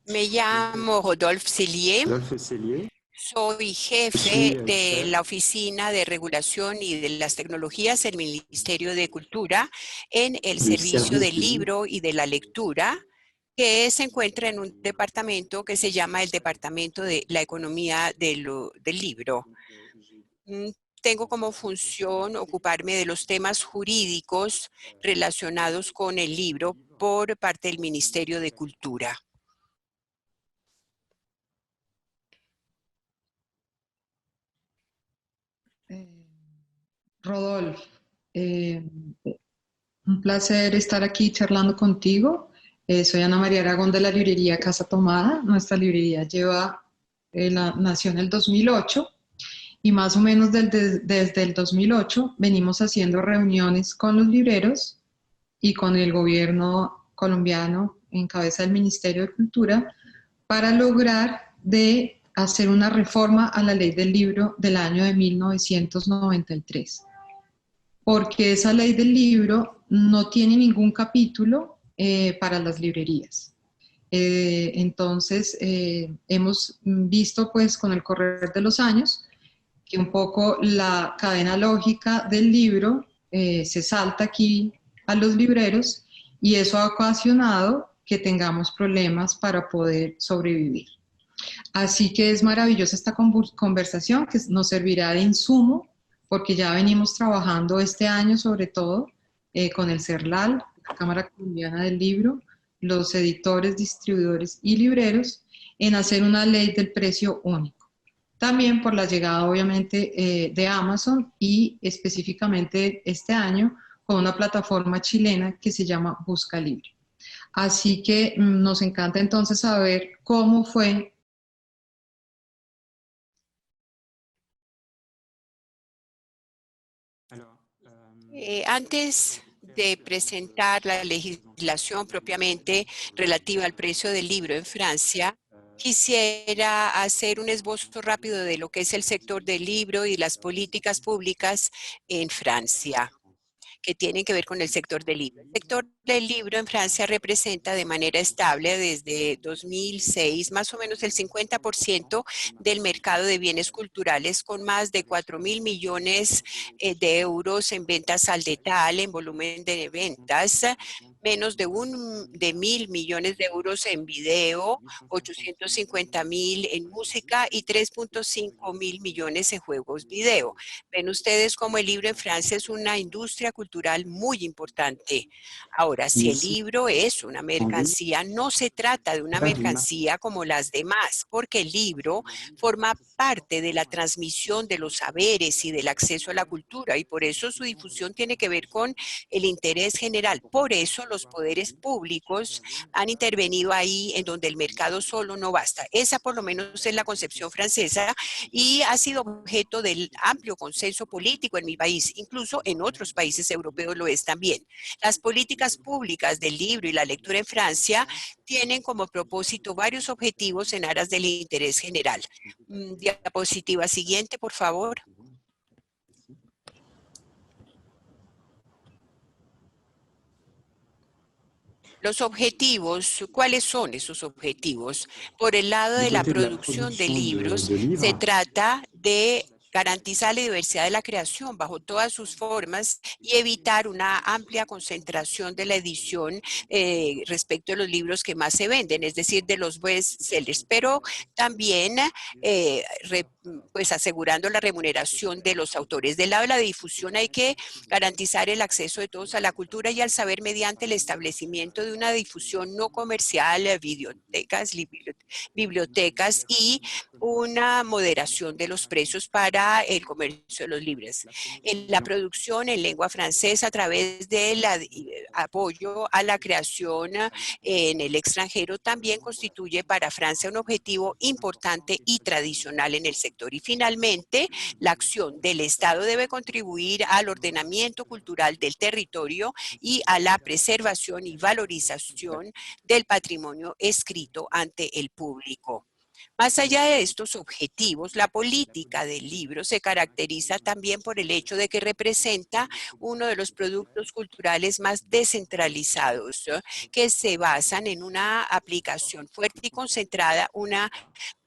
Me llamo Rodolphe Cellier. Rodolphe Cellier. Soy jefe de la Oficina de Regulación y de las Tecnologías del Ministerio de Cultura en el Servicio del Libro y de la Lectura, que se encuentra en un departamento que se llama el Departamento de la Economía del Libro. Tengo como función ocuparme de los temas jurídicos relacionados con el libro por parte del Ministerio de Cultura. Rodolfo, un placer estar aquí charlando contigo. Soy Ana María Aragón de la librería Casa Tomada. Nuestra librería nació en el 2008 y más o menos desde el 2008 venimos haciendo reuniones con los libreros y con el gobierno colombiano en cabeza del Ministerio de Cultura para lograr hacer una reforma a la ley del libro del año de 1993. Porque esa ley del libro no tiene ningún capítulo para las librerías. Entonces, hemos visto pues con el correr de los años que un poco la cadena lógica del libro se salta aquí a los libreros y eso ha ocasionado que tengamos problemas para poder sobrevivir. Así que es maravillosa esta conversación que nos servirá de insumo porque ya venimos trabajando este año sobre todo con el CERLAL, la Cámara Colombiana del Libro, los editores, distribuidores y libreros en hacer una ley del precio único. También por la llegada obviamente de Amazon y específicamente este año con una plataforma chilena que se llama Busca Libre. Así que nos encanta entonces saber cómo fue. Antes de presentar la legislación propiamente relativa al precio del libro en Francia, quisiera hacer un esbozo rápido de lo que es el sector del libro y las políticas públicas en Francia, que tienen que ver con el sector del libro. El sector del libro en Francia representa de manera estable desde 2006 más o menos el 50% del mercado de bienes culturales, con más de 4.000 millones de euros en ventas al detalle, en volumen de ventas, menos de 1.000 millones de euros en video, 850.000 en música y 3.5 mil millones en juegos video. Ven ustedes cómo el libro en Francia es una industria cultural muy importante. Ahora, si el libro es una mercancía, no se trata de una mercancía como las demás, porque el libro forma parte de la transmisión de los saberes y del acceso a la cultura, y por eso su difusión tiene que ver con el interés general. Por eso los poderes públicos han intervenido ahí en donde el mercado solo no basta. Esa por lo menos es la concepción francesa y ha sido objeto del amplio consenso político en mi país, incluso en otros países europeos lo es también. Las políticas públicas del libro y la lectura en Francia tienen como propósito varios objetivos en aras del interés general. Diapositiva siguiente, por favor. Los objetivos, ¿cuáles son esos objetivos? Por el lado de la producción de libros, se trata de garantizar la diversidad de la creación bajo todas sus formas y evitar una amplia concentración de la edición respecto a los libros que más se venden, es decir, de los bestsellers, pero también pues asegurando la remuneración de los autores. Del lado de la difusión hay que garantizar el acceso de todos a la cultura y al saber mediante el establecimiento de una difusión no comercial, bibliotecas y una moderación de los precios para el comercio de los libros. En la producción en lengua francesa a través del apoyo a la creación en el extranjero también constituye para Francia un objetivo importante y tradicional en el sector. Y finalmente, la acción del Estado debe contribuir al ordenamiento cultural del territorio y a la preservación y valorización del patrimonio escrito ante el público. Más allá de estos objetivos, la política del libro se caracteriza también por el hecho de que representa uno de los productos culturales más descentralizados, que se basan en una aplicación fuerte y concentrada, una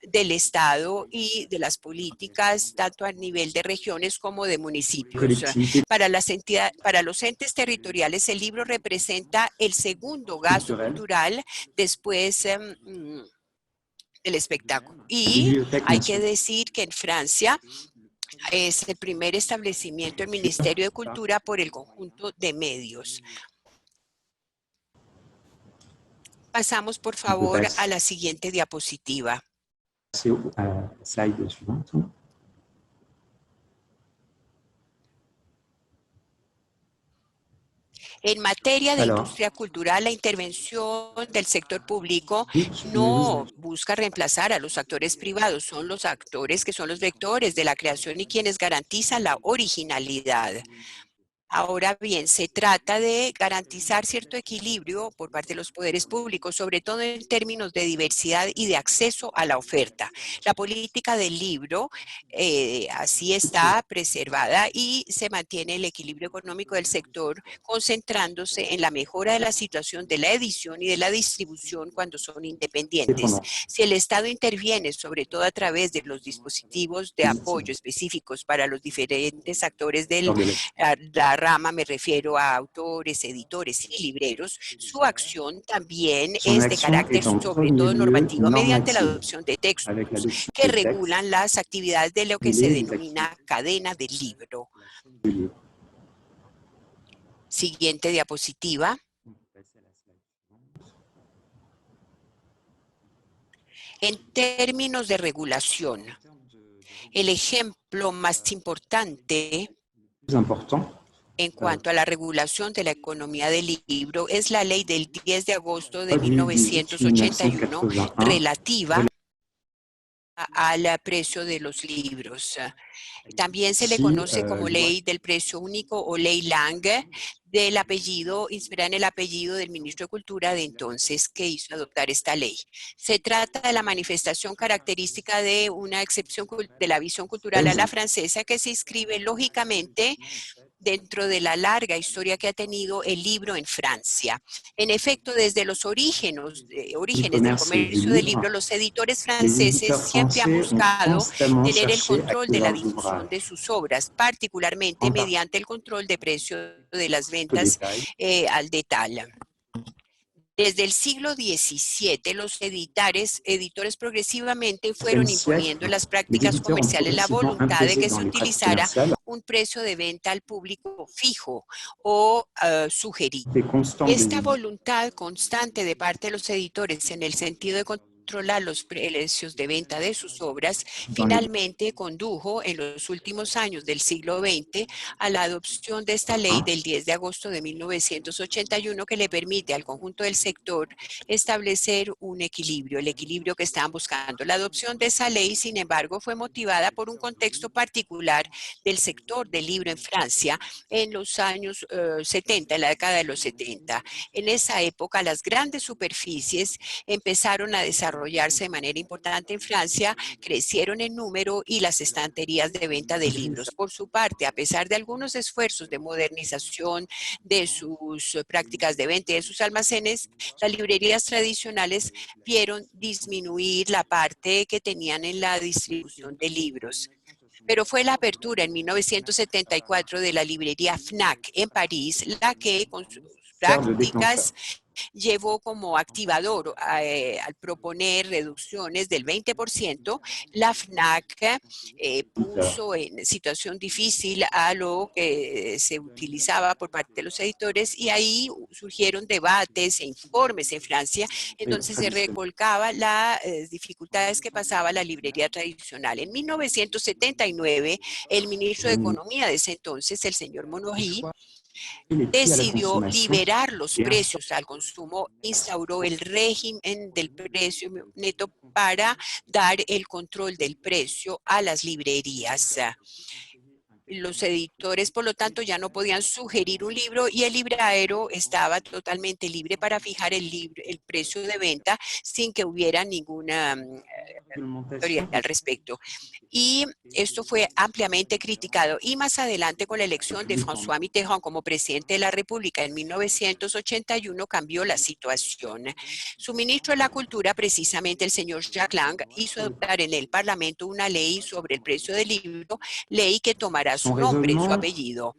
del Estado y de las políticas, tanto a nivel de regiones como de municipios. collectivités Para los entes territoriales, el libro representa el segundo gasto culturelles, cultural después del espectáculo. Y Bibliothèque hay que nationale. decir que en Francia es el primer establecimiento del Ministerio de Cultura por el conjunto de medios. Pasamos, por On peut favor, a la siguiente diapositiva. passer à la slide suivante. En materia de Alors, industria cultural, la intervención del sector público public no means busca reemplazar a los actores privados, son los actores que son los vectores de la creación y quienes garantizan la originalidad. Ahora bien, se trata de garantizar cierto equilibrio por parte de los poderes públicos, sobre todo en términos de diversidad y de acceso a la oferta. La política del libro así está preservada y se mantiene el equilibrio económico del sector, concentrándose en la mejora de la situación de la edición y de la distribución cuando son independientes. dépendant. Si el Estado interviene, sobre todo a través de los dispositivos de apoyo específicos para los diferentes actores del la rama, me refiero a autores, editores y libreros, su acción también Son es de action carácter est en sobre premier todo lieu normativo, mediante la normative, adopción de textos avec l'adoption que de textes regulan las actividades de lo que se régulés les denomina activités cadena del libro. du livre. Siguiente diapositiva. On peut passer à la slide suivante. En términos de regulación, En termes de el ejemplo más importante plus important, en cuanto a la regulación de la economía del libro es la ley del 10 de agosto de Code 1981 1981 relativa al precio de los libros. También se le conoce como ley del precio único o ley Lang, del apellido, inspirada en el apellido del ministro de Cultura de entonces que hizo adoptar esta ley. Se trata de la manifestación característica de una excepción de la visión cultural a la francesa que se inscribe lógicamente dentro de la larga historia que ha tenido el libro en Francia. En efecto, desde los orígenes del comercio del libro, los editores les franceses éditeurs siempre han français ont buscado constamment tener el cherché à control que de la leurs difusión de ouvrages, sus obras, particularmente en mediante el control de precio de las au ventas détail, al detalle. Desde el siglo XVII, los editores progresivamente fueron imponiendo en siècle, las les prácticas éditeurs ont comerciales la progressivement voluntad de imposé que dans se les pratiques utilizara commerciales un precio de venta al público fijo o sugerido. des constantes des Esta éditeurs. voluntad constante de parte de los editores en el sentido de controlar los precios de venta de sus obras, finalmente condujo en los últimos años del siglo XX a la adopción de esta ley del 10 de agosto de 1981 que le permite al conjunto del sector establecer un equilibrio, el equilibrio que estaban buscando. La adopción de esa ley, sin embargo, fue motivada por un contexto particular del sector del libro en Francia en los años 70, en la década de los 70. En esa época, las grandes superficies empezaron a desarrollarse de manera importante en Francia, crecieron en número y las estanterías de venta de libros. Por su parte, a pesar de algunos esfuerzos de modernización de sus prácticas de venta y de sus almacenes, las librerías tradicionales vieron disminuir la parte que tenían en la distribución de libros. Pero fue la apertura en 1974 de la librería FNAC en París la que con sus prácticas llevó como activador al proponer reducciones del 20%, la FNAC puso en situación difícil a lo que se utilizaba por parte de los editores y ahí surgieron debates e informes en Francia en donde se revolcaba las dificultades que pasaba la librería tradicional. En 1979, el ministro de Economía de ese entonces, el señor Monory, decidió liberar los precios al consumo, instauró el régimen del precio neto para dar el control del precio a las librerías. Los editores, por lo tanto, ya no podían sugerir un libro y el libraero estaba totalmente libre para fijar el precio de venta sin que hubiera ninguna autoridad al respecto. Y esto fue ampliamente criticado. Y más adelante, con la elección de François Mitterrand como presidente de la República en 1981, cambió la situación. Su ministro de la Cultura, precisamente el señor Jack Lang, hizo adoptar en el Parlamento una ley sobre el precio del libro, ley que tomará su nombre, su apellido.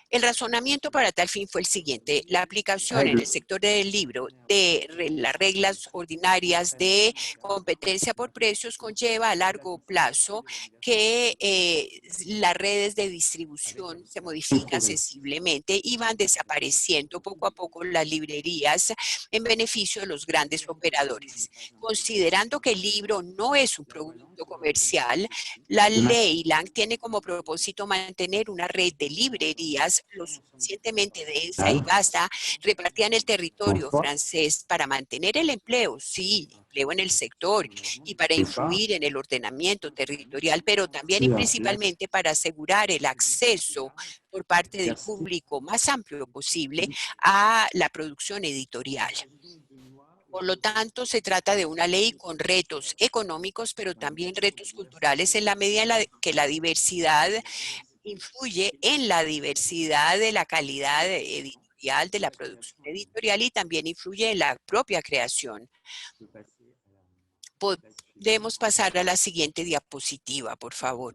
El razonamiento para tal fin fue el siguiente: la aplicación en el sector del libro de las reglas ordinarias de competencia por precios conlleva a largo plazo que las redes de distribución se modifican sensiblemente y van desapareciendo poco a poco las librerías en beneficio de los grandes operadores. Considerando que el libro no es un producto comercial, la ley Lang tiene como propósito mantener una red de librerías lo suficientemente densa y vasta, repartida en el territorio francés para mantener el empleo, sí, empleo en el sector, y para influir en el ordenamiento territorial, pero también y principalmente para asegurar el acceso por parte del público más amplio posible a la producción editorial. Por lo tanto, se trata de una ley con retos económicos, pero también retos culturales en la medida en la que la diversidad influye en la diversidad de la calidad editorial, de la producción editorial, y también influye en la propia creación. Podemos pasar a la siguiente diapositiva, por favor.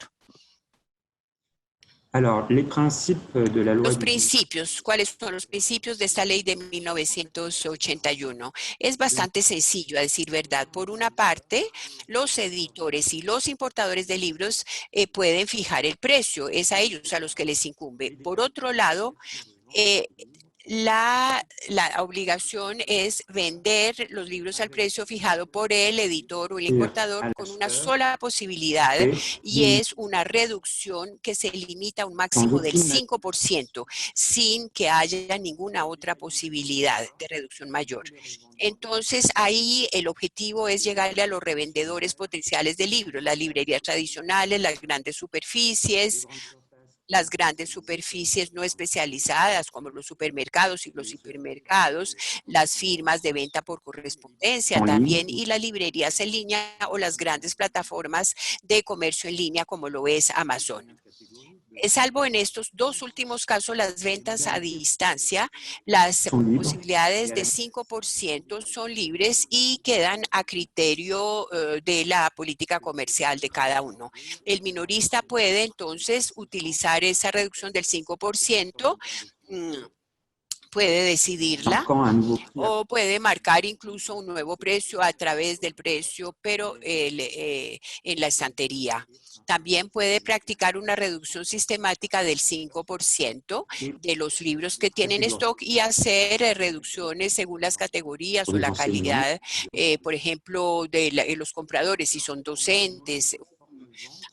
Alors, les principes de la loi Los principios, ¿cuáles son los principios de esta ley de 1981? Es bastante sencillo, a decir verdad. Por una parte, los editores y los importadores de libros pueden fijar el precio, es a ellos a los que les incumbe. Por otro lado, la obligación es vender los libros al precio fijado por el editor o el importador con una sola posibilidad, y es una reducción que se limita a un máximo del 5% sin que haya ninguna otra posibilidad de reducción mayor. Entonces, ahí el objetivo es llegarle a los revendedores potenciales de libros, las librerías tradicionales, las grandes superficies no especializadas como los supermercados y los hipermercados, las firmas de venta por correspondencia también, y las librerías en línea o las grandes plataformas de comercio en línea como lo es Amazon. Salvo en estos dos últimos casos, las ventas a distancia, las posibilidades de 5% son libres y quedan a criterio de la política comercial de cada uno. El minorista puede entonces utilizar esa reducción del 5%, puede decidirla o puede marcar incluso un nuevo precio a través del precio, pero en la estantería. También puede practicar una reducción sistemática del 5% de los libros que tienen stock y hacer reducciones según las categorías o la calidad, por ejemplo, de los compradores, si son docentes.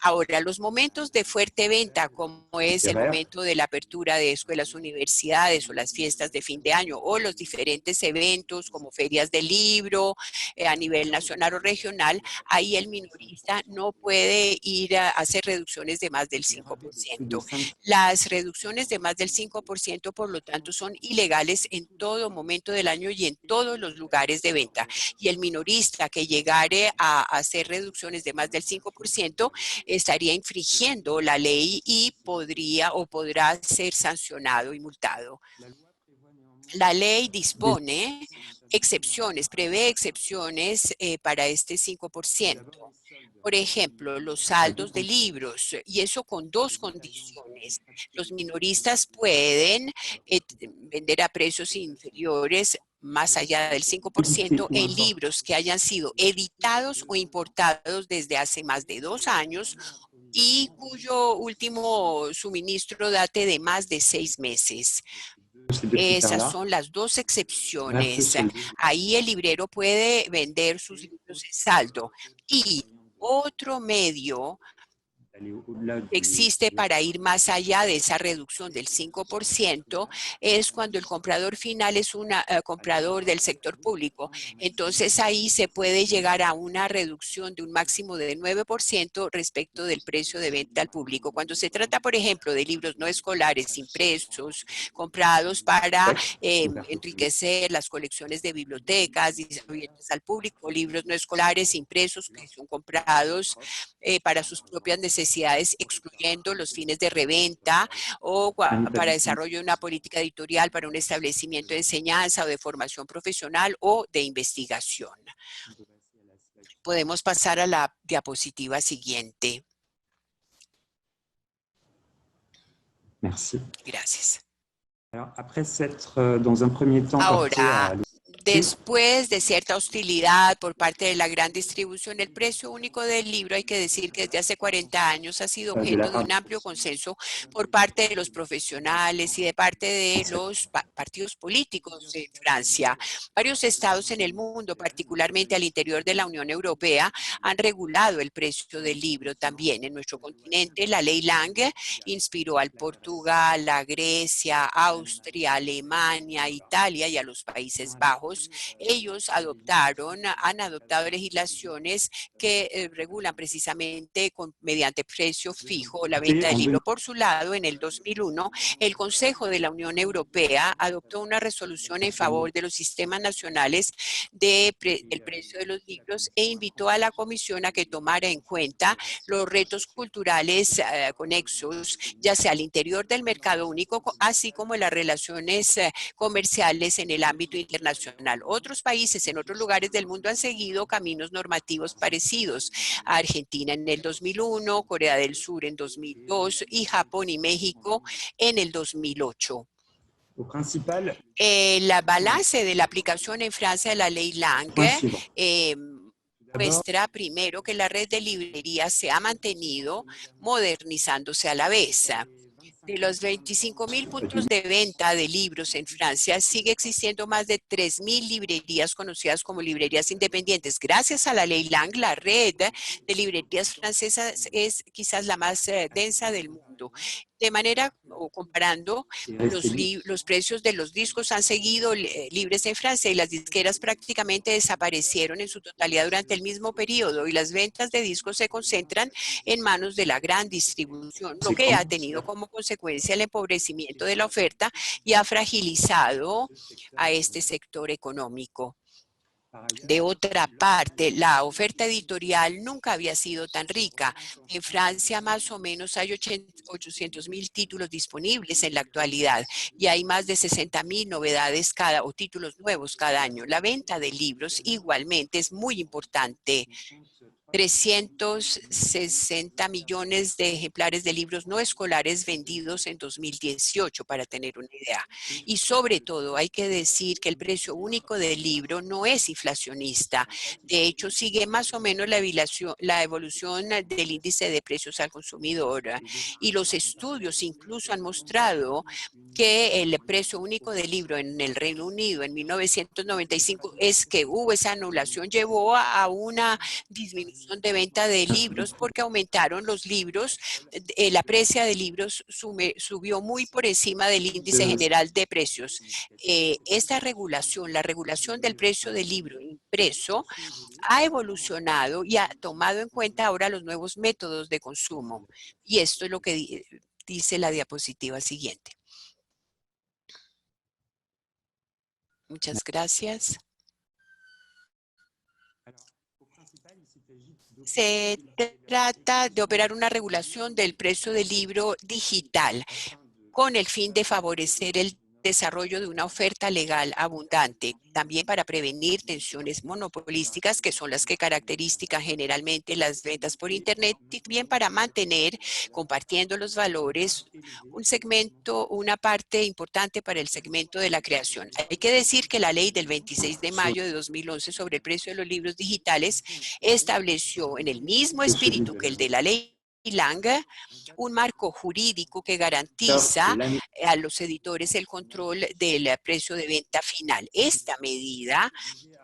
Ahora, los momentos de fuerte venta, como es el momento de la apertura de escuelas, universidades o las fiestas de fin de año, o los diferentes eventos como ferias del libro a nivel nacional o regional, ahí el minorista no puede ir a hacer reducciones de más del 5%. Las reducciones de más del 5%, por lo tanto, son ilegales en todo momento del año y en todos los lugares de venta. Y el minorista que llegare a hacer reducciones de más del 5%, estaría infringiendo la ley y podrá ser sancionado y multado. La ley dispone excepciones, prevé excepciones para este 5%. Por ejemplo, los saldos de libros, y eso con dos condiciones. Los minoristas pueden vender a precios inferiores más allá del 5% en libros que hayan sido editados o importados desde hace más de 2 años y cuyo último suministro date de más de 6 meses. Esas son las dos excepciones. Ahí el librero puede vender sus libros en saldo. Y otro medio existe para ir más allá de esa reducción del 5%, es cuando el comprador final es un comprador del sector público. Entonces ahí se puede llegar a una reducción de un máximo de 9% respecto del precio de venta al público. Cuando se trata, por ejemplo, de libros no escolares impresos, comprados para enriquecer las colecciones de bibliotecas y abiertas al público, libros no escolares impresos que son comprados para sus propias necesidades, excluyendo los fines de reventa o para desarrollo de una política editorial para un establecimiento de enseñanza o de formación profesional o de investigación. Podemos pasar a la diapositiva siguiente. Merci. Gracias. Alors, après s'être, dans un premier temps, heurté à Ahora, después de cierta hostilidad por parte de la gran distribución, el precio único del libro, hay que decir que desde hace 40 años ha sido objeto de un amplio consenso por parte de los profesionales y de parte de los partidos políticos de Francia. Varios estados en el mundo, particularmente al interior de la Unión Europea, han regulado el precio del libro también. En nuestro continente, la ley Lange inspiró al Portugal, a Grecia, Austria, Alemania, Italia y a los Países Bajos. Ellos han adoptado legislaciones que regulan precisamente mediante precio fijo la venta del libro. Por su lado, en el 2001, el Consejo de la Unión Europea adoptó una resolución en favor de los sistemas nacionales del precio de los libros e invitó a la Comisión a que tomara en cuenta los retos culturales conexos, ya sea al interior del mercado único, así como en las relaciones comerciales en el ámbito internacional. Otros países en otros lugares del mundo han seguido caminos normativos parecidos. Argentina en el 2001, Corea del Sur en 2002 y Japón y México en el 2008. El balance de la aplicación en Francia de la ley Lange muestra primero que la red de librerías se ha mantenido modernizándose a la vez. De los 25.000 puntos de venta de libros en Francia, sigue existiendo más de 3.000 librerías conocidas como librerías independientes. Gracias a la ley Lange, la red de librerías francesas es quizás la más densa del mundo. De manera, o comparando, los precios de los discos han seguido libres en Francia y las disqueras prácticamente desaparecieron en su totalidad durante el mismo periodo y las ventas de discos se concentran en manos de la gran distribución, lo que ha tenido como consecuencia el empobrecimiento de la oferta y ha fragilizado a este sector económico. De otra parte, la oferta editorial nunca había sido tan rica. En Francia más o menos hay 800.000 títulos disponibles en la actualidad y hay más de 60.000 novedades o títulos nuevos cada año. La venta de libros igualmente es muy importante. 360 millones de ejemplares de libros no escolares vendidos en 2018, para tener una idea. Y sobre todo, hay que decir que el precio único del libro no es inflacionista. De hecho, sigue más o menos la evolución del índice de precios al consumidor. Y los estudios incluso han mostrado que el precio único del libro en el Reino Unido en 1995 es que hubo esa anulación, llevó a una disminución de venta de libros porque aumentaron los libros, la precia de libros subió muy por encima del índice general de precios. Esta regulación, la regulación del precio del libro impreso, ha evolucionado y ha tomado en cuenta ahora los nuevos métodos de consumo. Y esto es lo que dice la diapositiva siguiente. Muchas gracias. Se trata de operar una regulación del precio del libro digital con el fin de favorecer el desarrollo de una oferta legal abundante, también para prevenir tensiones monopolísticas que son las que caracterizan generalmente las ventas por Internet, y bien para mantener, compartiendo los valores, un segmento, una parte importante para el segmento de la creación. Hay que decir que la ley del 26 de mayo de 2011 sobre el precio de los libros digitales estableció en el mismo espíritu que el de la ley Lange, un marco jurídico que garantiza a los editores el control del precio de venta final. Esta medida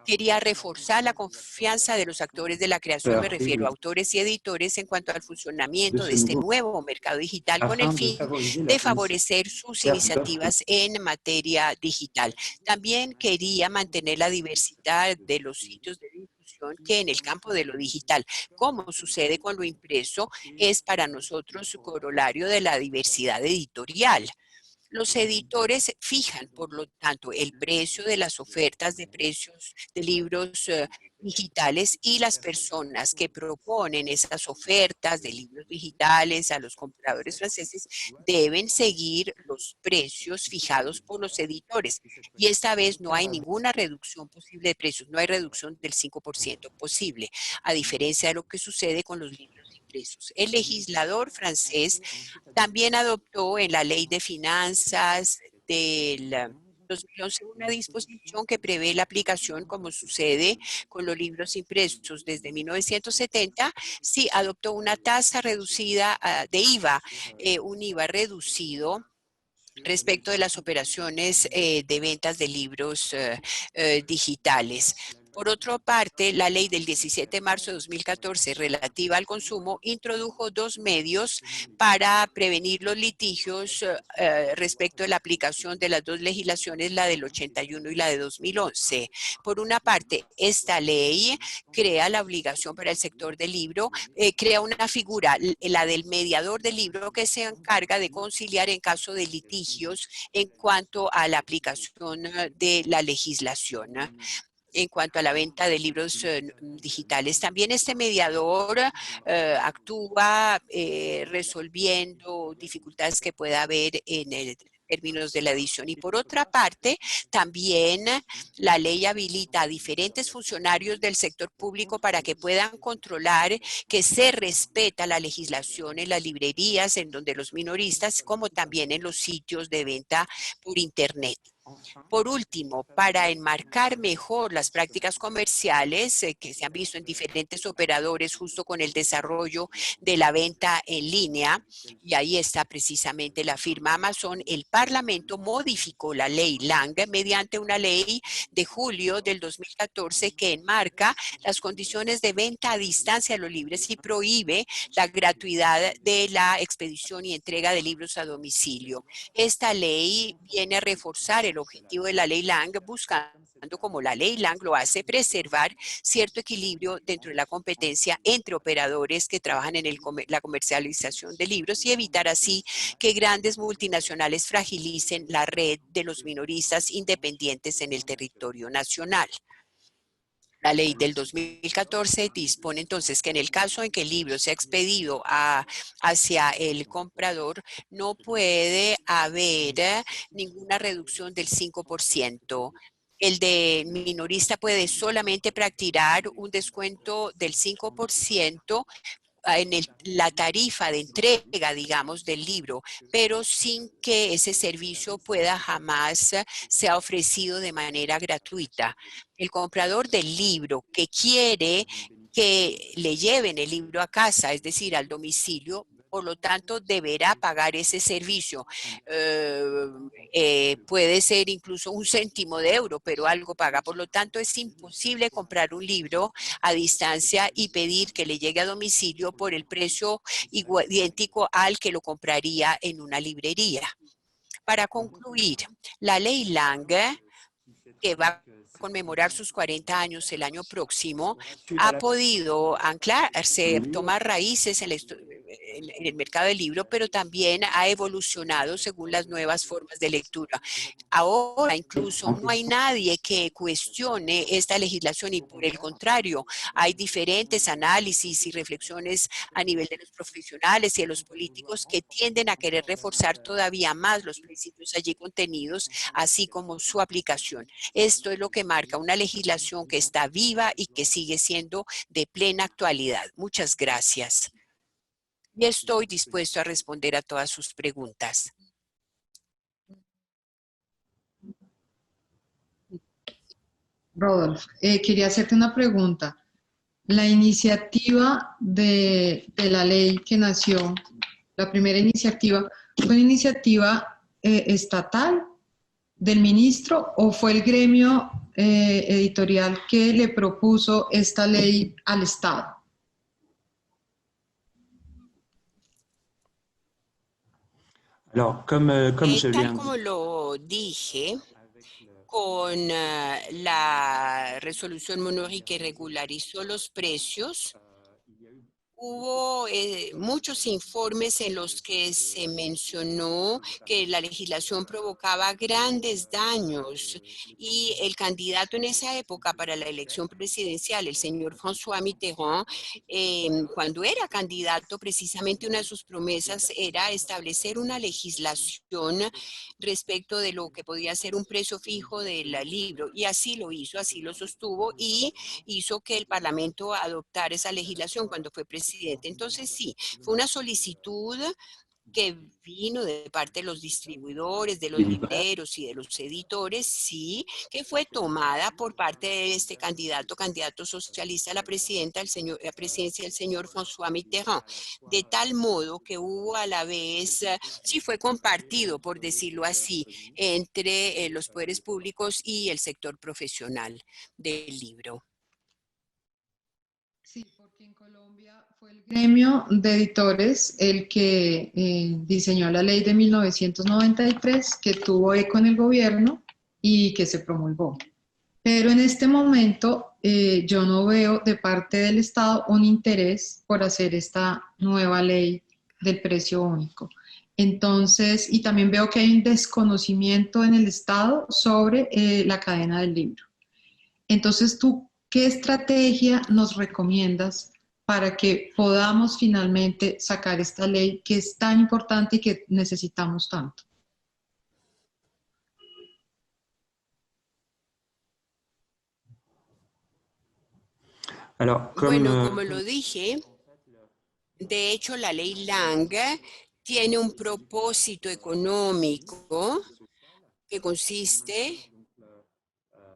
quería reforzar la confianza de los actores de la creación, me refiero a autores y editores, en cuanto al funcionamiento de este nuevo mercado digital con el fin de favorecer sus iniciativas en materia digital. También quería mantener la diversidad de los sitios de difusión que en el campo de lo digital, como sucede con lo impreso, es para nosotros su corolario de la diversidad editorial. Los editores fijan, por lo tanto, el precio de las ofertas de precios de libros digitales, y las personas que proponen esas ofertas de libros digitales a los compradores franceses deben seguir los precios fijados por los editores. Y esta vez no hay ninguna reducción posible de precios, no hay reducción del 5% posible, a diferencia de lo que sucede con los libros impresos. El legislador francés también adoptó en la Ley de Finanzas del 2011 una disposición que prevé la aplicación, como sucede con los libros impresos desde 1970, sí adoptó una tasa reducida de IVA, un IVA reducido respecto de las operaciones de ventas de libros digitales. Por otra parte, la ley del 17 de marzo de 2014 relativa al consumo introdujo dos medios para prevenir los litigios respecto de la aplicación de las dos legislaciones, la del 81 y la de 2011. Por una parte, esta ley crea la obligación para el sector del libro, crea una figura, la del mediador del libro, que se encarga de conciliar en caso de litigios en cuanto a la aplicación de la legislación. En cuanto a la venta de libros digitales, también este mediador actúa resolviendo dificultades que pueda haber en términos de la edición. Y por otra parte, también la ley habilita a diferentes funcionarios del sector público para que puedan controlar que se respeta la legislación en las librerías, en donde los minoristas, como también en los sitios de venta por Internet. Por último, para enmarcar mejor las prácticas comerciales que se han visto en diferentes operadores justo con el desarrollo de la venta en línea, y ahí está precisamente la firma Amazon, el Parlamento modificó la ley Lang mediante una ley de julio del 2014 que enmarca las condiciones de venta a distancia de los libros y prohíbe la gratuidad de la expedición y entrega de libros a domicilio. Esta ley viene a reforzar el objetivo de la ley Lang, buscando, como la ley Lang lo hace, preservar cierto equilibrio dentro de la competencia entre operadores que trabajan en la comercialización de libros y evitar así que grandes multinacionales fragilicen la red de los minoristas independientes en el territorio nacional. La ley del 2014 dispone entonces que en el caso en que el libro sea expedido hacia el comprador, no puede haber ninguna reducción del 5%. El de minorista puede solamente practicar un descuento del 5% en la tarifa de entrega, digamos, del libro, pero sin que ese servicio pueda jamás ser ofrecido de manera gratuita. El comprador del libro que quiere que le lleven el libro a casa, es decir, al domicilio, por lo tanto, deberá pagar ese servicio. Puede ser incluso un céntimo de euro, pero algo paga. Por lo tanto, es imposible comprar un libro a distancia y pedir que le llegue a domicilio por el precio idéntico al que lo compraría en una librería. Para concluir, la ley Lang, que va a conmemorar sus 40 años el año próximo, ha podido anclarse, tomar raíces en el mercado del libro, pero también ha evolucionado según las nuevas formas de lectura. Ahora incluso no hay nadie que cuestione esta legislación y por el contrario, hay diferentes análisis y reflexiones a nivel de los profesionales y de los políticos que tienden a querer reforzar todavía más los principios allí contenidos, así como su aplicación. Esto es lo que marca una legislación que está viva y que sigue siendo de plena actualidad. Muchas gracias. Y estoy dispuesto a responder a todas sus preguntas. Rodolfo, quería hacerte una pregunta. La iniciativa de la ley que nació, la primera iniciativa, ¿fue una iniciativa estatal del ministro o fue el gremio editorial que le propuso esta ley al Estado. Alors, comme je Tal l'ai como indiqué, lo dije, con la resolución Monori que regularizó los precios, hubo muchos informes en los que se mencionó que la legislación provocaba grandes daños y el candidato en esa época para la elección presidencial, el señor François Mitterrand, cuando era candidato, precisamente una de sus promesas era establecer una legislación respecto de lo que podía ser un precio fijo del libro, y así lo hizo, así lo sostuvo y hizo que el Parlamento adoptara esa legislación cuando fue presidente. Entonces sí, fue una solicitud que vino de parte de los distribuidores, de los les libraires, libreros y de los editores, sí, que fue tomada por parte de este candidato socialista a la presidencia, el señor François Mitterrand, de tal modo que hubo a la vez, sí fue compartido, por decirlo así, entre los poderes públicos y el sector profesional del libro. Sí, porque en Colombia fue el gremio de editores el que diseñó la ley de 1993, que tuvo eco en el gobierno y que se promulgó. Pero en este momento yo no veo de parte del Estado un interés por hacer esta nueva ley del precio único. Entonces, y también veo que hay un desconocimiento en el Estado sobre la cadena del libro. Entonces, ¿tú qué estrategia nos recomiendas para que podamos finalmente sacar esta ley que es tan importante y que necesitamos tanto? alors, Bueno, como lo dije, de hecho la ley Lang tiene un propósito económico que consiste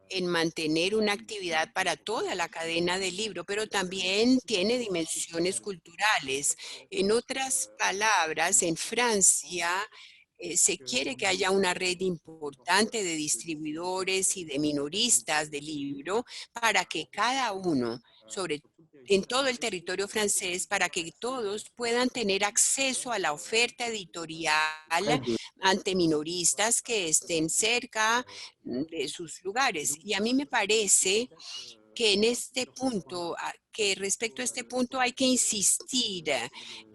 en mantener una actividad para toda la cadena del libro, pero también tiene dimensiones culturales. En otras palabras, en Francia se quiere que haya una red importante de distribuidores y de minoristas de libro para que cada uno, en todo el territorio francés, para que todos puedan tener acceso a la oferta editorial ante minoristas que estén cerca de sus lugares. Y a mí me parece que en este punto, que respecto a este punto hay que insistir.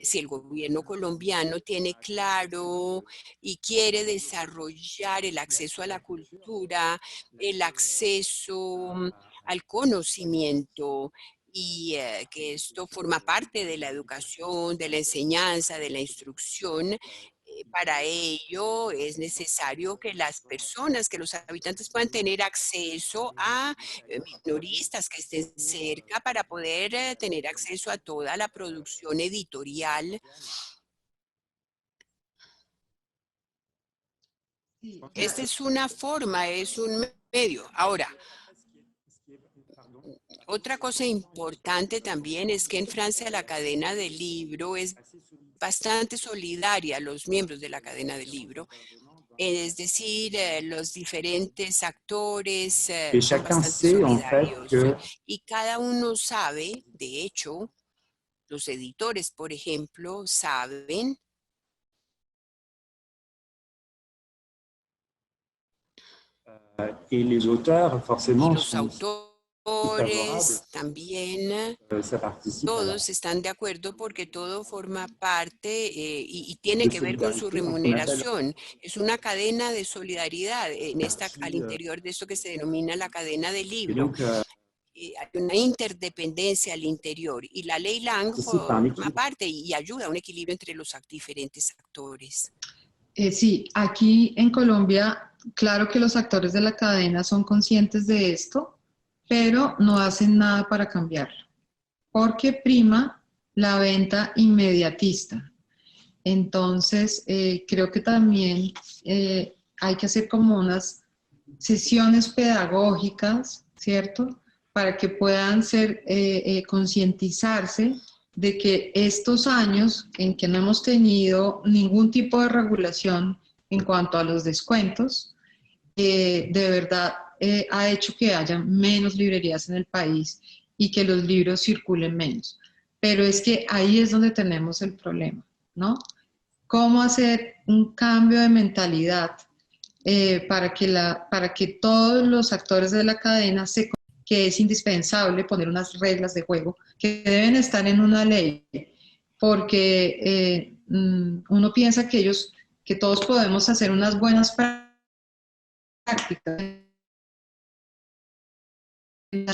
Si el gobierno colombiano tiene claro y quiere desarrollar el acceso a la cultura, el acceso al conocimiento, y que esto forma parte de la educación, de la enseñanza, de la instrucción. Para ello es necesario que las personas, que los habitantes puedan tener acceso a minoristas que estén cerca para poder tener acceso a toda la producción editorial. Sí, Esta es una forma, es un medio. Ahora, otra cosa importante también es que en Francia la cadena del libro es bastante solidaria, los miembros de la cadena del libro. Es decir, los diferentes actores et son chacun bastante sait en fait solidarios que y cada uno sabe, de hecho, los editores, por ejemplo, saben et les auteurs y forcément los sont aussi favorables, autores también, ça participe à la todos están de acuerdo porque todo forma parte y tiene de que ver con su solidarité, donc on appelle remuneración. Es una cadena de solidaridad al aussi, interior de esto que se denomina la cadena del et libro. donc Hay una interdependencia al interior y la ley Lang participe à un forma équilibre. parte y ayuda a un equilibrio entre los diferentes actores. Sí, aquí en Colombia, claro que los actores de la cadena son conscientes de esto, pero no hacen nada para cambiarlo, porque prima la venta inmediatista. Entonces, creo que también hay que hacer como unas sesiones pedagógicas, ¿cierto? Para que puedan ser, concientizarse de que estos años en que no hemos tenido ningún tipo de regulación en cuanto a los descuentos, de verdad ha hecho que haya menos librerías en el país y que los libros circulen menos. Pero es que ahí es donde tenemos el problema, ¿no? ¿Cómo hacer un cambio de mentalidad para que todos los actores de la cadena se que es indispensable poner unas reglas de juego que deben estar en una ley, porque uno piensa que todos podemos hacer unas buenas prácticas. Me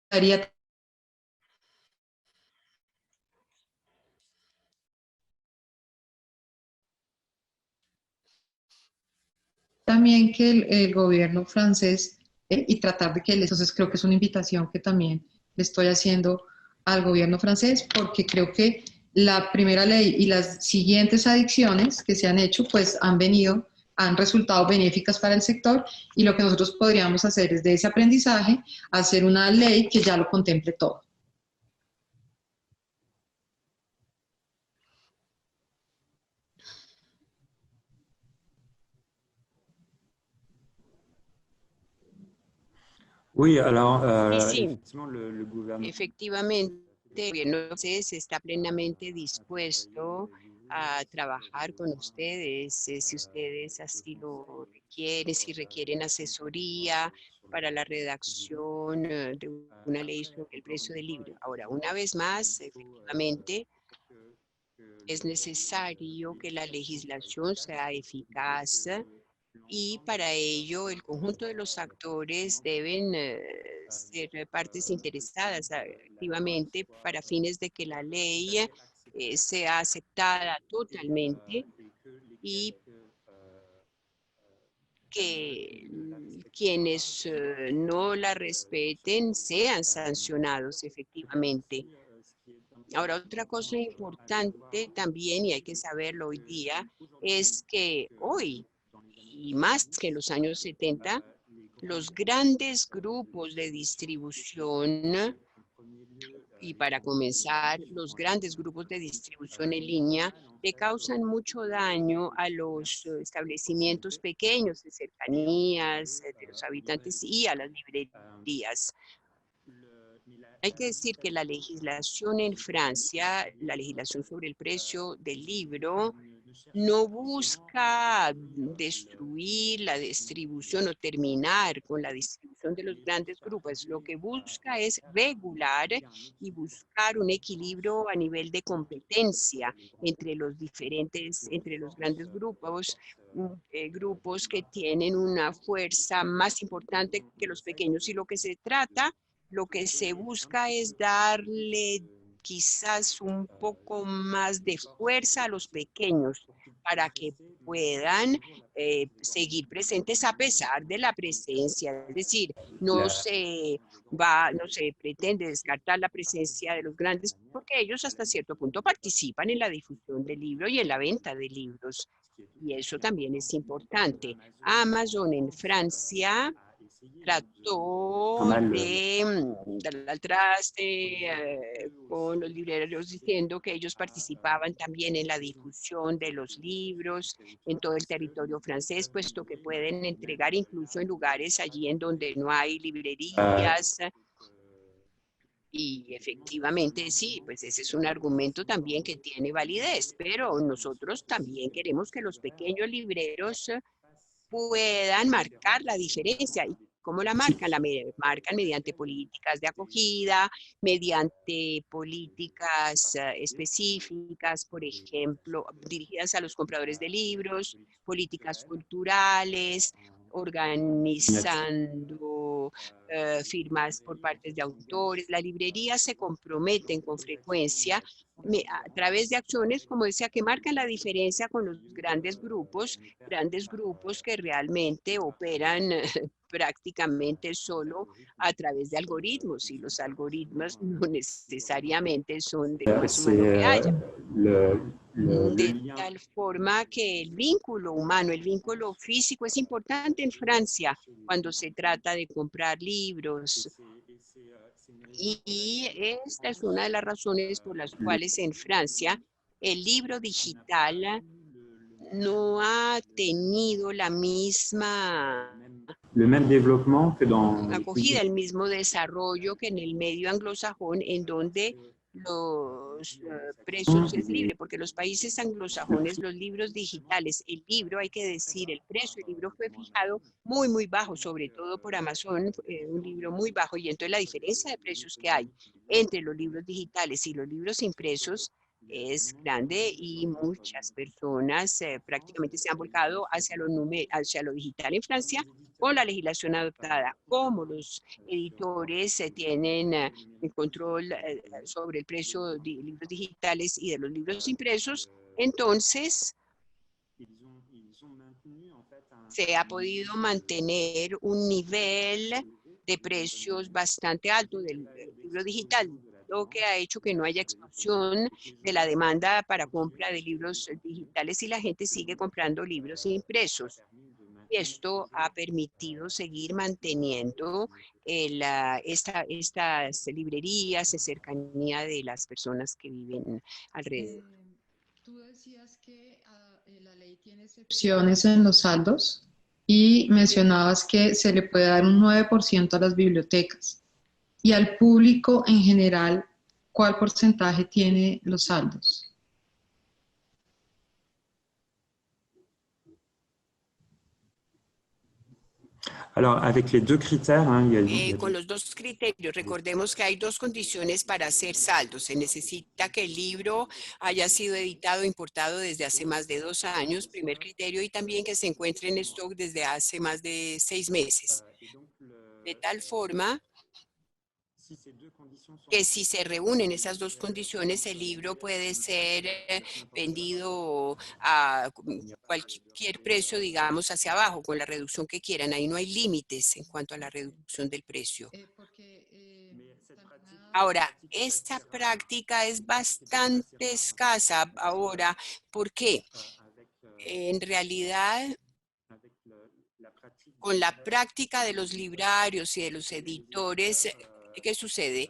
gustaría también que el gobierno francés y tratar de que entonces creo que es una invitación que también le estoy haciendo al gobierno francés, porque creo que la primera ley y las siguientes adicciones que se han hecho pues han resultado benéficas para el sector, y lo que nosotros podríamos hacer es de ese aprendizaje hacer una ley que ya lo contemple todo. Oui, alors Sí, effectivement, le gouvernement efectivamente, el gobierno francés está plenamente dispuesto a trabajar con ustedes, si ustedes así lo requieren, si requieren asesoría para la redacción de una ley sobre el precio del libro. Ahora, una vez más, efectivamente, es necesario que la legislación sea eficaz y para ello el conjunto de los actores deben ser partes interesadas activamente para fines de que la ley sea aceptada totalmente y que quienes no la respeten sean sancionados efectivamente. Ahora, otra cosa importante también, y hay que saberlo hoy día, es que hoy, y más que en los años 70, los grandes grupos de distribución, y para comenzar, los grandes grupos de distribución en línea le causan mucho daño a los establecimientos pequeños de cercanías, de los habitantes y a las librerías. Hay que decir que la legislación en Francia, la legislación sobre el precio del libro, no busca destruir la distribución o terminar con la distribución de los grandes grupos. Lo que busca es regular y buscar un equilibrio a nivel de competencia entre los grandes grupos, grupos que tienen una fuerza más importante que los pequeños. Y lo que se busca es darle quizás un poco más de fuerza a los pequeños para que puedan seguir presentes a pesar de la presencia. Es decir, no se pretende descartar la presencia de los grandes porque ellos hasta cierto punto participan en la difusión del libro y en la venta de libros. Y eso también es importante. Amazon en Francia trató de darle al traste con los libreros diciendo que ellos participaban también en la difusión de los libros en todo el territorio francés, puesto que pueden entregar incluso en lugares allí en donde no hay librerías. Y efectivamente sí, pues ese es un argumento también que tiene validez, pero nosotros también queremos que los pequeños libreros puedan marcar la diferencia. ¿Y cómo la marcan? Marcan mediante políticas de acogida, mediante políticas específicas, por ejemplo, dirigidas a los compradores de libros, políticas culturales, organizando firmas por parte de autores. Las librerías se comprometen con frecuencia a través de acciones, como decía, que marcan la diferencia con los grandes grupos que realmente operan prácticamente solo a través de algoritmos, y los algoritmos no necesariamente son de lo más humano que haya. De tal forma que el vínculo humano, el vínculo físico es importante en Francia cuando se trata de comprar libros. Y esta es una de las razones por las cuales en Francia el libro digital no ha tenido la misma le même développement que dans les acogida, el mismo desarrollo que en el medio anglosajón, en donde los precios es libre, porque los países anglosajones, los libros digitales, el libro, hay que decir, el precio del libro fue fijado muy, muy bajo, sobre todo por Amazon, un libro muy bajo, y entonces la diferencia de precios que hay entre los libros digitales y los libros impresos es grande y muchas personas prácticamente se han volcado hacia lo digital en Francia con la legislación adoptada. Como los editores tienen el control sobre el precio de libros digitales y de los libros impresos, entonces se ha podido mantener un nivel de precios bastante alto del libro digital, lo que ha hecho que no haya explosión de la demanda para compra de libros digitales y la gente sigue comprando libros impresos. Y esto ha permitido seguir manteniendo estas librerías en cercanía de las personas que viven alrededor. Tú decías que la ley tiene excepciones en los saldos y mencionabas que se le puede dar un 9% a las bibliotecas. Y al público en general, ¿cuál porcentaje tiene los saldos? Alors, avec les deux critères, hein, il y a Con los dos criterios, recordemos que hay dos condiciones para hacer saldos. Se necesita que el libro haya sido editado e importado desde hace más de 2 años, primer criterio, y también que se encuentre en stock desde hace más de 6 meses. De tal forma que si se reúnen esas dos condiciones, el libro puede ser vendido a cualquier precio, digamos, hacia abajo, con la reducción que quieran. Ahí no hay límites en cuanto a la reducción del precio. Ahora, esta práctica es bastante escasa ahora. ¿Por qué? En realidad, con la práctica de los librarios y de los editores, ¿qué sucede?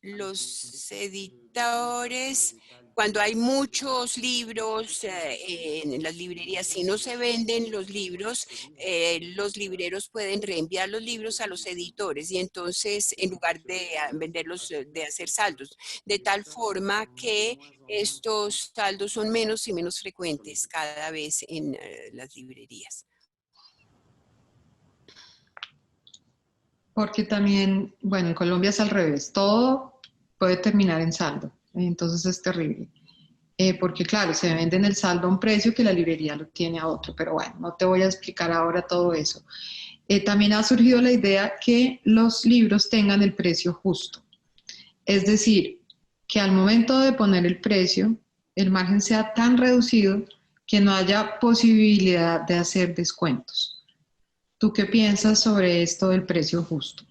Los editores, cuando hay muchos libros en las librerías, si no se venden los libreros pueden reenviar los libros a los editores y entonces en lugar de venderlos, de hacer saldos, de tal forma que estos saldos son menos y menos frecuentes cada vez en las librerías. Porque también, bueno, en Colombia es al revés, todo puede terminar en saldo, entonces es terrible. Porque claro, se vende en el saldo a un precio que la librería lo tiene a otro, pero bueno, no te voy a explicar ahora todo eso. También ha surgido la idea que los libros tengan el precio justo, es decir, que al momento de poner el precio, el margen sea tan reducido que no haya posibilidad de hacer descuentos. ¿Tú qué piensas sobre esto del precio justo?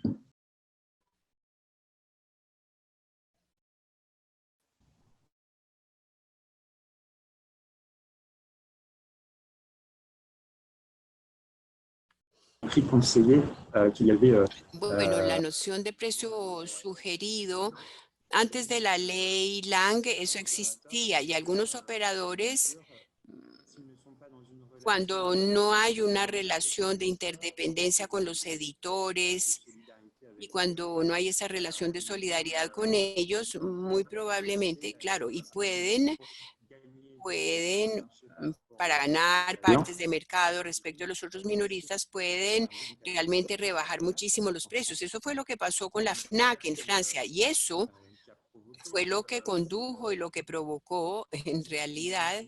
prix conseillé qu'il y avait. Bueno, la noción de precio sugerido, antes de la ley Lang, eso existía y algunos operadores, cuando no hay una relación de interdependencia con los editores y cuando no hay esa relación de solidaridad con ellos, muy probablemente, claro, y pueden para ganar partes de mercado respecto a los otros minoristas, pueden realmente rebajar muchísimo los precios. Eso fue lo que pasó con la FNAC en Francia y eso fue lo que condujo y lo que provocó en realidad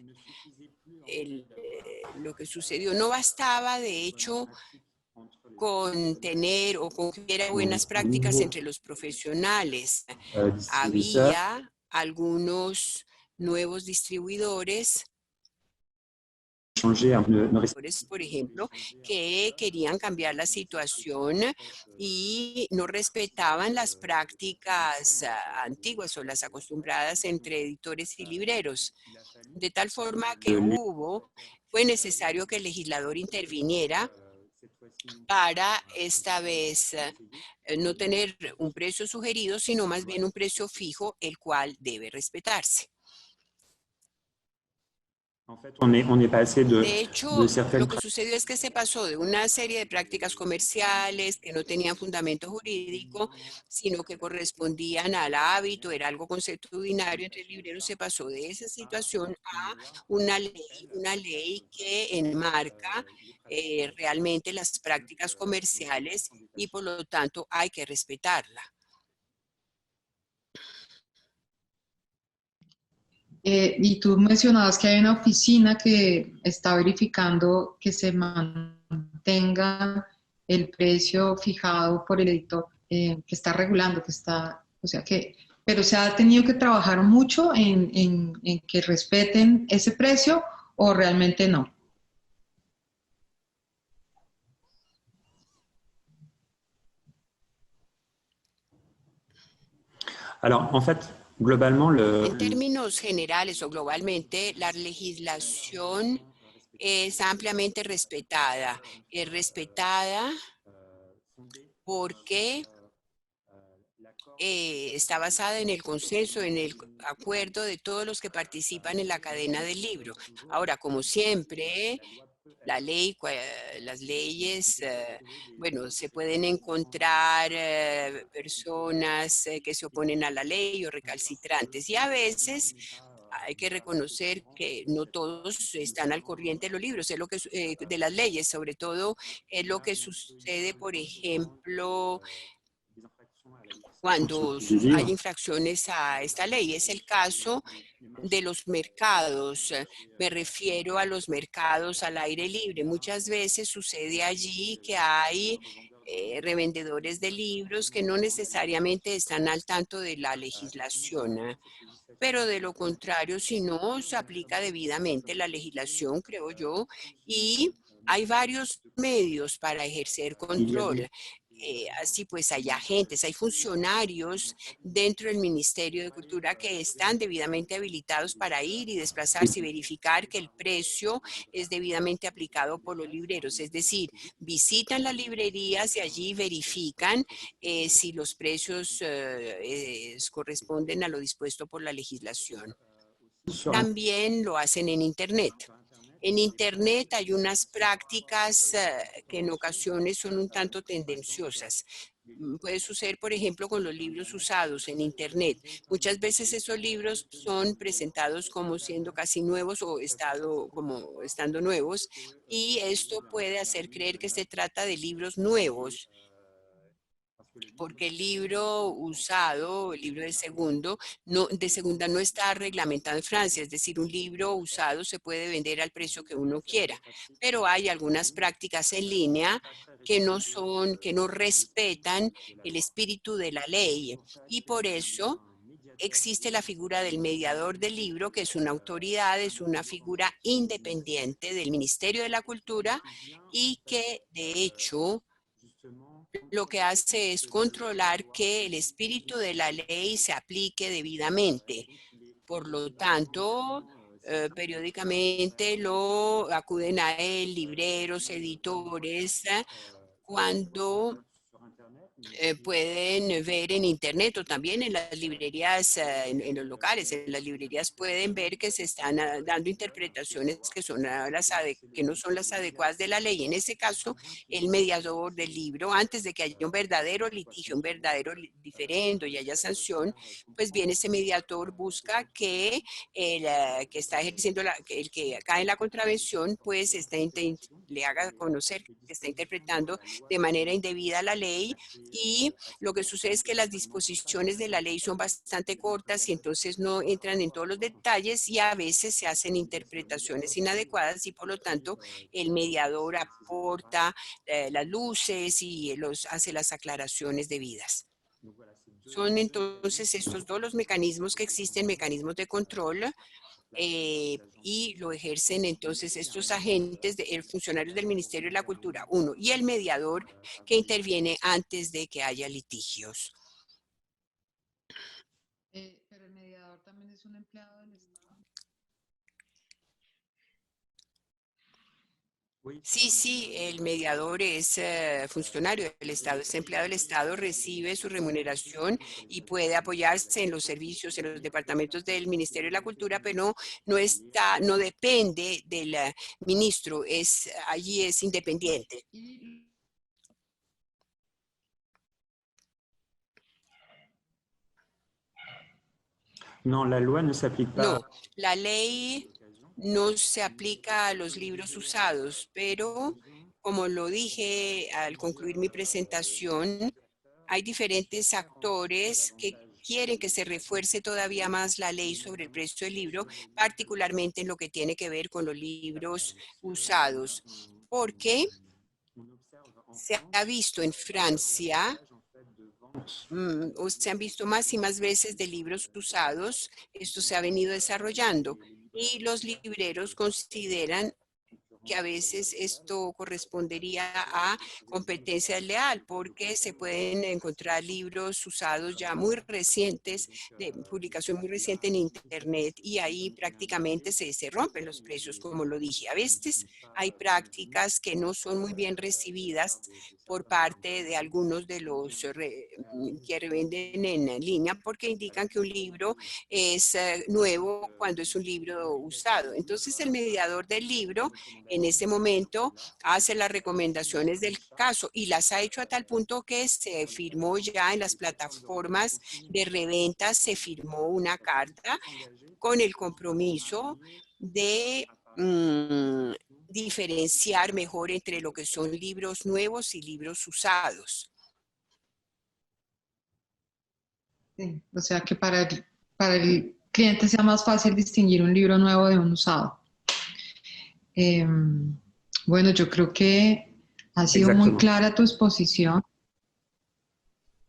lo que sucedió. No bastaba, de hecho, con tener o con que hubiera buenas prácticas entre los profesionales. Había algunos nuevos distribuidores, por ejemplo, que querían cambiar la situación y no respetaban las prácticas antiguas o las acostumbradas entre editores y libreros. De tal forma que fue necesario que el legislador interviniera para esta vez no tener un precio sugerido, sino más bien un precio fijo, el cual debe respetarse. En fait, on est passé De de hecho, lo certaines que sucedió es que se pasó de una serie de prácticas comerciales que no tenían fundamento jurídico, sino que correspondían al hábito, era algo consuetudinario entre libreros, se pasó de esa situación a una ley que enmarca realmente las prácticas comerciales y por lo tanto hay que respetarla. Y tú mencionabas que hay una oficina que está verificando que se mantenga el precio fijado por el editor, que está regulando, que está, o sea que, pero se ha tenido que trabajar mucho en que respeten ese precio o realmente no. Alors, en fait, globalement, En términos generales o globalmente, la legislación es ampliamente respetada. Es respetada porque está basada en el consenso, en el acuerdo de todos los que participan en la cadena del libro. Ahora, como siempre, la ley, las leyes, bueno, se pueden encontrar personas que se oponen a la ley o recalcitrantes y a veces hay que reconocer que no todos están al corriente de los libros, es lo que, de las leyes, sobre todo es lo que sucede, por ejemplo, cuando hay infracciones a esta ley. Es el caso de los mercados. Me refiero a los mercados al aire libre. Muchas veces sucede allí que hay revendedores de libros que no necesariamente están al tanto de la legislación. Pero de lo contrario, si no se aplica debidamente la legislación, creo yo, y hay varios medios para ejercer control. Así pues, hay agentes, hay funcionarios dentro del Ministerio de Cultura que están debidamente habilitados para ir y desplazarse y verificar que el precio es debidamente aplicado por los libreros. Es decir, visitan las librerías y allí verifican si los precios corresponden a lo dispuesto por la legislación. También lo hacen en Internet. En Internet hay unas prácticas que en ocasiones son un tanto tendenciosas. Puede suceder, por ejemplo, con los libros usados en Internet. Muchas veces esos libros son presentados como siendo casi nuevos o como estando nuevos, y esto puede hacer creer que se trata de libros nuevos, porque el libro usado, el libro de segunda no está reglamentado en Francia, es decir, un libro usado se puede vender al precio que uno quiera, pero hay algunas prácticas en línea que no respetan el espíritu de la ley y por eso existe la figura del mediador del libro, que es una autoridad, es una figura independiente del Ministerio de la Cultura y que de hecho lo que hace es controlar que el espíritu de la ley se aplique debidamente. Por lo tanto, periódicamente lo acuden a él libreros, editores, cuando pueden ver en Internet o también en las librerías, en los locales, en las librerías pueden ver que se están dando interpretaciones que, que no son las adecuadas de la ley. En ese caso, el mediador del libro, antes de que haya un verdadero litigio, un verdadero diferendo y haya sanción, pues bien, ese mediador busca que el que está ejerciendo, el que cae en la contravención, pues le haga conocer que está interpretando de manera indebida la ley y lo que sucede es que las disposiciones de la ley son bastante cortas y entonces no entran en todos los detalles y a veces se hacen interpretaciones inadecuadas y por lo tanto el mediador aporta las luces y hace las aclaraciones debidas. Son entonces estos dos los mecanismos que existen, mecanismos de control, y lo ejercen entonces estos agentes, funcionarios del Ministerio de la Cultura, uno, y el mediador que interviene antes de que haya litigios. Pero el mediador también es un empleado del Estado. Sí, el mediador es funcionario del Estado, es empleado del Estado, recibe su remuneración y puede apoyarse en los servicios, en los departamentos del Ministerio de la Cultura, pero no depende del ministro, allí es independiente. No, la loi ne s'applique pas. No, la ley no se aplica a los libros usados, pero como lo dije al concluir mi presentación, hay diferentes actores que quieren que se refuerce todavía más la ley sobre el precio del libro, particularmente en lo que tiene que ver con los libros usados, porque se ha visto en Francia, o se han visto más y más veces de libros usados, esto se ha venido desarrollando y los libreros consideran que a veces esto correspondería a competencia desleal, porque se pueden encontrar libros usados ya muy recientes, de publicación muy reciente en Internet, y ahí prácticamente se rompen los precios, como lo dije. A veces hay prácticas que no son muy bien recibidas por parte de algunos de los que revenden en línea, porque indican que un libro es nuevo cuando es un libro usado. Entonces, el mediador del libro en ese momento hace las recomendaciones del caso y las ha hecho a tal punto que se firmó ya en las plataformas de reventa, se firmó una carta con el compromiso de diferenciar mejor entre lo que son libros nuevos y libros usados. Sí, o sea que para el cliente sea más fácil distinguir un libro nuevo de un usado. Eh, bueno, yo creo que ha sido muy Exactement. clara tu exposición.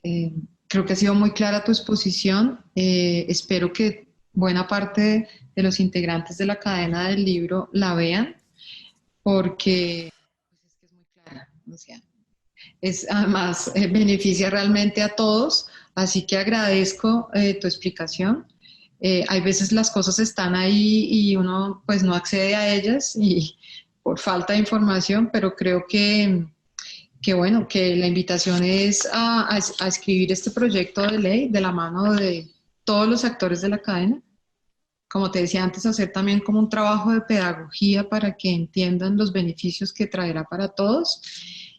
Creo que ha sido muy clara tu exposición. Espero que buena parte de los integrantes de la cadena del libro la vean porque pues es que es muy clara. O sea, además beneficia realmente a todos, así que agradezco tu explicación. Hay veces las cosas están ahí y uno pues no accede a ellas y por falta de información, pero creo que bueno, que la invitación es a escribir este proyecto de ley de la mano de todos los actores de la cadena. Como te decía antes, hacer también como un trabajo de pedagogía para que entiendan los beneficios que traerá para todos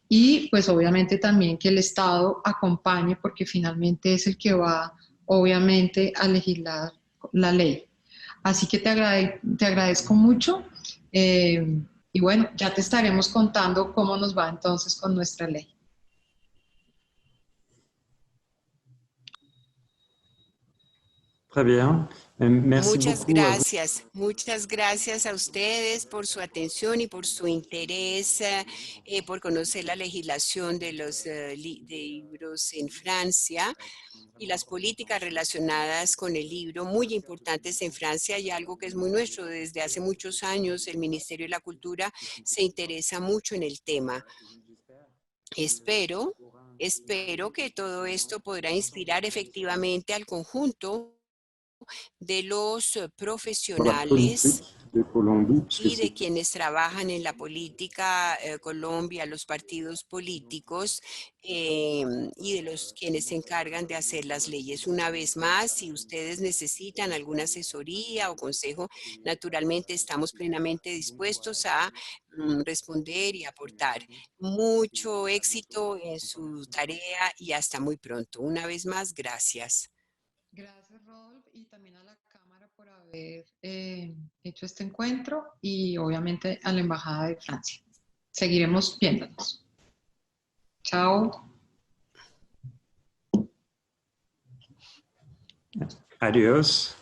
y pues obviamente también que el Estado acompañe porque finalmente es el que va obviamente a legislar la ley. Así que te agradezco mucho y bueno, ya te estaremos contando cómo nos va entonces con nuestra ley. Très bien. Merci beaucoup à vous. Muchas gracias a ustedes por su atención y por su interés, por conocer la legislación de los libros en Francia y las políticas relacionadas con el libro, muy importantes en Francia y algo que es muy nuestro. Desde hace muchos años el Ministerio de la Cultura se interesa mucho en el tema. Espero, espero que todo esto podrá inspirar efectivamente al conjunto de los Pour la profesionales politique de Colombie, puisque y c'est de quienes trabajan en la política Colombia, los partidos políticos y de los quienes se encargan de hacer las leyes. Una vez más, si ustedes necesitan alguna asesoría o consejo, naturalmente estamos plenamente dispuestos a responder y aportar. Mucho éxito en su tarea y hasta muy pronto. Una vez más, gracias. Gracias, Rodolfo, y también a la Cámara por haber hecho este encuentro y obviamente a la Embajada de Francia. Seguiremos viéndonos. Chao. adios.